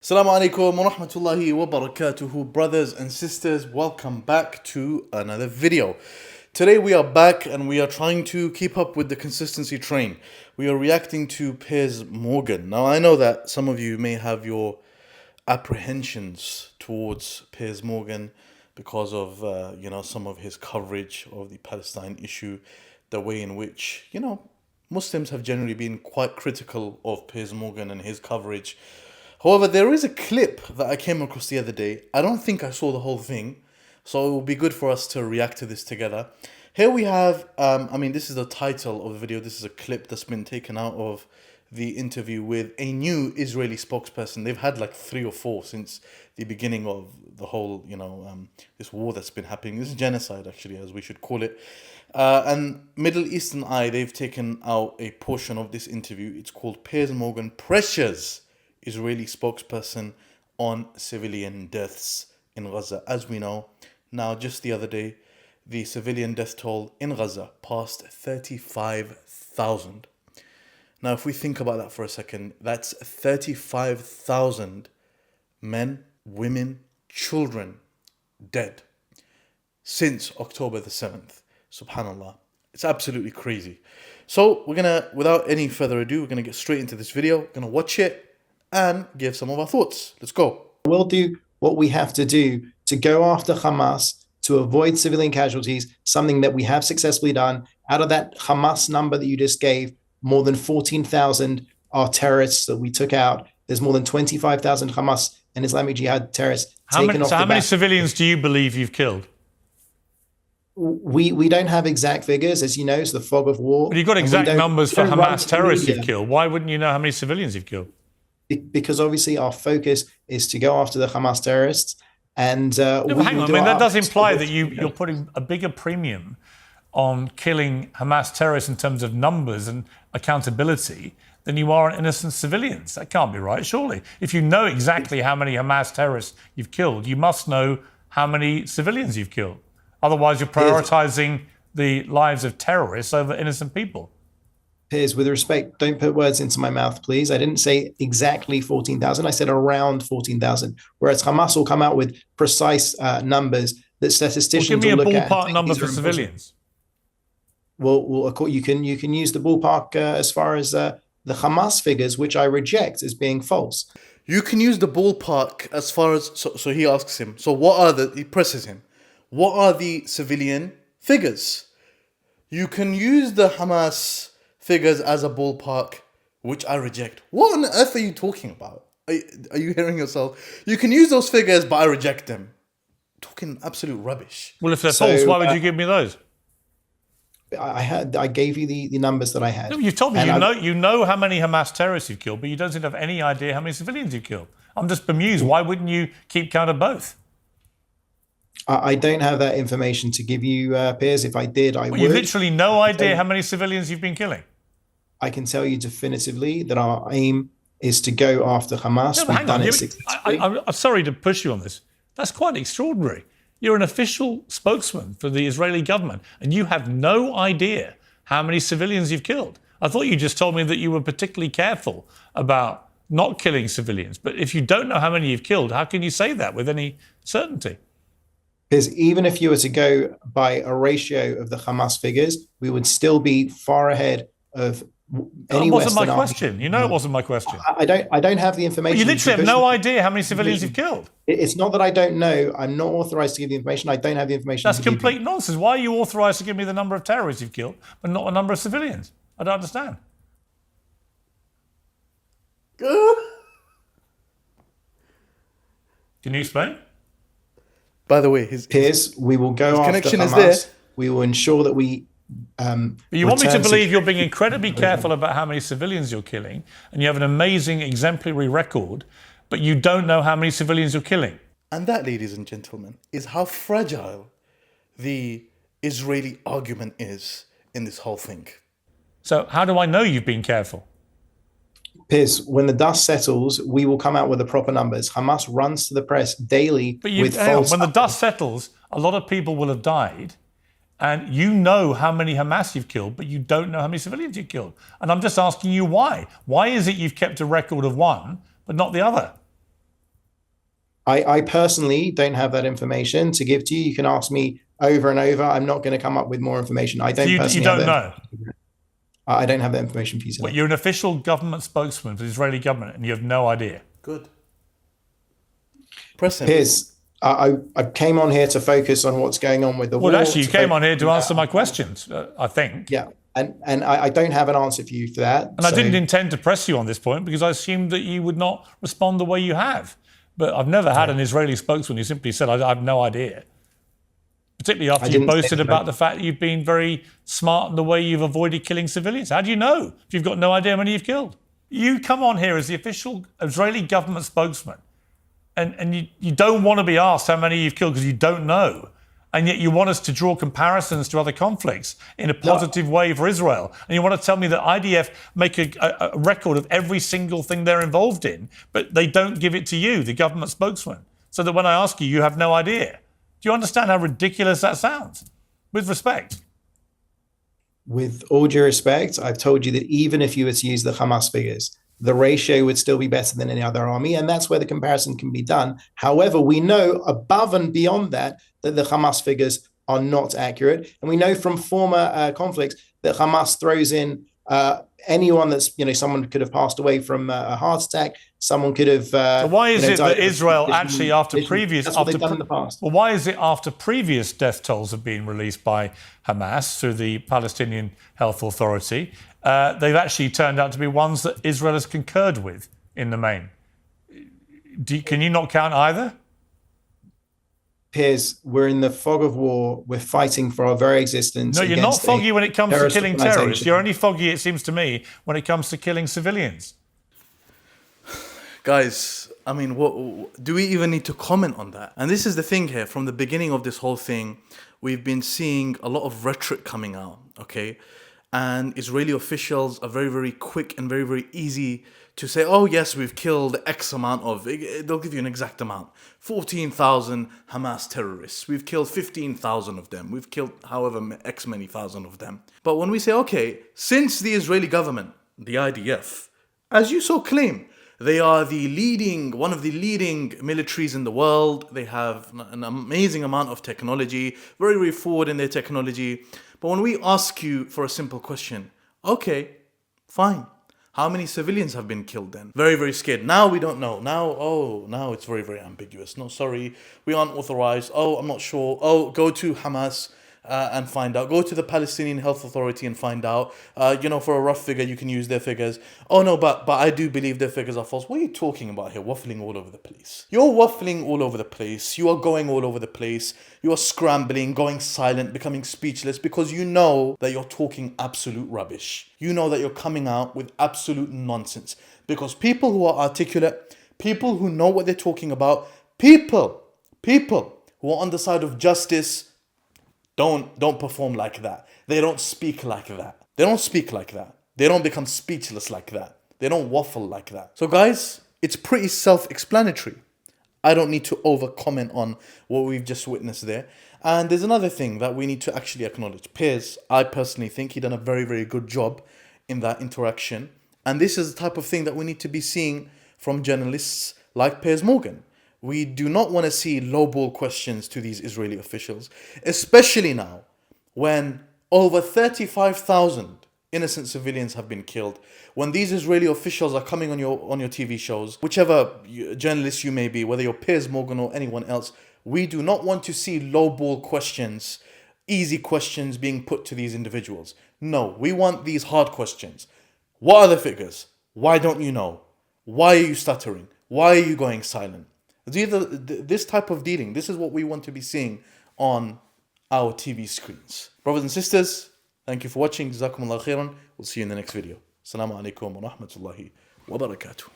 Assalamu alaikum wa rahmatullahi wa barakatuhu, brothers and sisters. Welcome back to another video. Today we are back and we are trying to keep up with the consistency train. We are reacting to Piers Morgan. Now I know that some of you may have your apprehensions towards Piers Morgan because of some of his coverage of the Palestine issue, the way in which Muslims have generally been quite critical of Piers Morgan and his coverage. However, there is a clip that I came across the other day. I don't think I saw the whole thing, so it will be good for us to react to this together. Here we have, this is the title of the video. This is a clip that's been taken out of the interview with a new Israeli spokesperson. They've had like 3 or 4 since the beginning of the whole, this war that's been happening. This is genocide, actually, as we should call it. And Middle Eastern Eye, they've taken out a portion of this interview. It's called Piers Morgan Pressures Israeli Spokesperson on Civilian Deaths in Gaza. As we know, now just the other day, the civilian death toll in Gaza passed 35,000. Now, if we think about that for a second, that's 35,000 men, women, children dead since October the 7th. Subhanallah. It's absolutely crazy. So we're going to, without any further ado, we're going to get straight into this video. We're going to watch it and give some of our thoughts. Let's go. We'll do what we have to do to go after Hamas to avoid civilian casualties, something that we have successfully done. Out of that Hamas number that you just gave, more than 14,000 are terrorists that we took out. There's more than 25,000 Hamas and Islamic Jihad terrorists taken off. How many civilians do you believe you've killed? We don't have exact figures, as you know, it's the fog of war. But you've got exact numbers for Hamas terrorists you've killed. Why wouldn't you know how many civilians you've killed? Because obviously our focus is to go after the Hamas terrorists. And hang on, that does imply that you're putting a bigger premium on killing Hamas terrorists in terms of numbers and accountability than you are on innocent civilians. That can't be right, surely. If you know exactly how many Hamas terrorists you've killed, you must know how many civilians you've killed. Otherwise, you're prioritizing the lives of terrorists over innocent people. Piers, with respect, don't put words into my mouth, please. I didn't say exactly 14,000. I said around 14,000. Whereas Hamas will come out with precise numbers that statisticians will look at. Give me a ballpark number for civilians. Well, you can use the ballpark as far as the Hamas figures, which I reject as being false. You can use the ballpark as far as... So he asks him, so what are the... He presses him. What are the civilian figures? You can use the Hamas figures as a ballpark, which I reject. What on earth are you talking about? Are you hearing yourself? You can use those figures, but I reject them. Talking absolute rubbish. Well, if they're false, why would you give me those? I gave you the numbers that I had. No, you've told me you know how many Hamas terrorists you've killed, but you don't seem to have any idea how many civilians you've killed. I'm just bemused. Why wouldn't you keep count of both? I don't have that information to give you, Piers. If I did, I would. You've literally no idea how many civilians you've been killing. I can tell you definitively that our aim is to go after Hamas. No, hang on. I'm sorry to push you on this. That's quite extraordinary. You're an official spokesman for the Israeli government, and you have no idea how many civilians you've killed. I thought you just told me that you were particularly careful about not killing civilians. But if you don't know how many you've killed, how can you say that with any certainty? Because even if you were to go by a ratio of the Hamas figures, we would still be far ahead of any Western army. It wasn't my question. You know it wasn't my question. I don't have the information. Well, you literally have no idea how many civilians you've killed. It's not that I don't know. I'm not authorized to give the information. I don't have the information. That's complete nonsense. Why are you authorized to give me the number of terrorists you've killed, but not a number of civilians? I don't understand. Can you explain? By the way, Piers, we will go after connection Hamas. Is there. We will ensure that we. You want me to believe you're being incredibly careful about how many civilians you're killing, and you have an amazing exemplary record, but you don't know how many civilians you're killing. And that, ladies and gentlemen, is how fragile the Israeli argument is in this whole thing. So how do I know you've been careful? Piers, when the dust settles, we will come out with the proper numbers. Hamas runs to the press daily with false. When the dust settles, a lot of people will have died, and you know how many Hamas you've killed, but you don't know how many civilians you've killed. And I'm just asking you why. Why is it you've kept a record of one, but not the other? I personally don't have that information to give to you. You can ask me over and over. I'm not going to come up with more information. I don't You personally don't have know. I don't have that information for you today. But you're an official government spokesman for the Israeli government, and you have no idea. Good. Press him. Piers, I came on here to focus on what's going on with the war. Well, actually, you came on here to answer my questions, I think. Yeah, and I don't have an answer for you for that. And I didn't intend to press you on this point because I assumed that you would not respond the way you have. But I've never had an Israeli spokesman who simply said, I have no idea. Particularly after you boasted about the fact that you've been very smart in the way you've avoided killing civilians. How do you know if you've got no idea how many you've killed? You come on here as the official Israeli government spokesman, and you don't want to be asked how many you've killed because you don't know. And yet you want us to draw comparisons to other conflicts in a positive way for Israel. And you want to tell me that IDF make a record of every single thing they're involved in, but they don't give it to you, the government spokesman, so that when I ask you, you have no idea. Do you understand how ridiculous that sounds? With respect. With all due respect, I've told you that even if you were to use the Hamas figures, the ratio would still be better than any other army. And that's where the comparison can be done. However, we know above and beyond that the Hamas figures are not accurate. And we know from former conflicts that Hamas throws in anyone that's, someone could have passed away from a heart attack. Someone could have. So why is it that Israel actually, after previous, that's what they've done in the past. Well, why is it after previous death tolls have been released by Hamas through the Palestinian Health Authority, they've actually turned out to be ones that Israel has concurred with in the main? Can you not count either? Piers, we're in the fog of war. We're fighting for our very existence. No, you're not foggy when it comes to killing terrorists. You're only foggy, it seems to me, when it comes to killing civilians. Guys, I mean, what do we even need to comment on that? And this is the thing here. From the beginning of this whole thing, we've been seeing a lot of rhetoric coming out, okay? And Israeli officials are very, very quick and very, very easy to say, oh, yes, we've killed X amount of, they'll give you an exact amount. 14,000 Hamas terrorists. We've killed 15,000 of them. We've killed however X many thousand of them. But when we say, okay, since the Israeli government, the IDF, as you so claim, they are one of the leading militaries in the world. They have an amazing amount of technology, very, very forward in their technology. But when we ask you for a simple question, okay, fine. How many civilians have been killed then? Very, very scared. Now we don't know. Now it's very, very ambiguous. No, sorry, we aren't authorized. Oh, I'm not sure. Oh, go to Hamas and find out. Go to the Palestinian Health Authority and find out. For a rough figure, you can use their figures. Oh no, but I do believe their figures are false. What are you talking about here? Waffling all over the place. You're waffling all over the place. You are going all over the place. You are scrambling, going silent, becoming speechless because you know that you're talking absolute rubbish. You know that you're coming out with absolute nonsense. Because people who are articulate, people who know what they're talking about, people who are on the side of justice, don't perform like that. They don't speak like that. They don't speak like that. They don't become speechless like that. They don't waffle like that. So guys, it's pretty self-explanatory. I don't need to over-comment on what we've just witnessed there. And there's another thing that we need to actually acknowledge. Piers, I personally think he done a very, very good job in that interaction. And this is the type of thing that we need to be seeing from journalists like Piers Morgan. We do not want to see lowball questions to these Israeli officials, especially now when over 35,000 innocent civilians have been killed. When these Israeli officials are coming on your TV shows, whichever journalist you may be, whether you're Piers Morgan or anyone else, we do not want to see lowball questions, easy questions being put to these individuals. No, we want these hard questions. What are the figures? Why don't you know? Why are you stuttering? Why are you going silent? This type of dealing, this is what we want to be seeing on our TV screens. Brothers and sisters, thank you for watching. Jazakumullah khairan. We'll see you in the next video. Assalamu alaikum wa rahmatullahi wa barakatuh.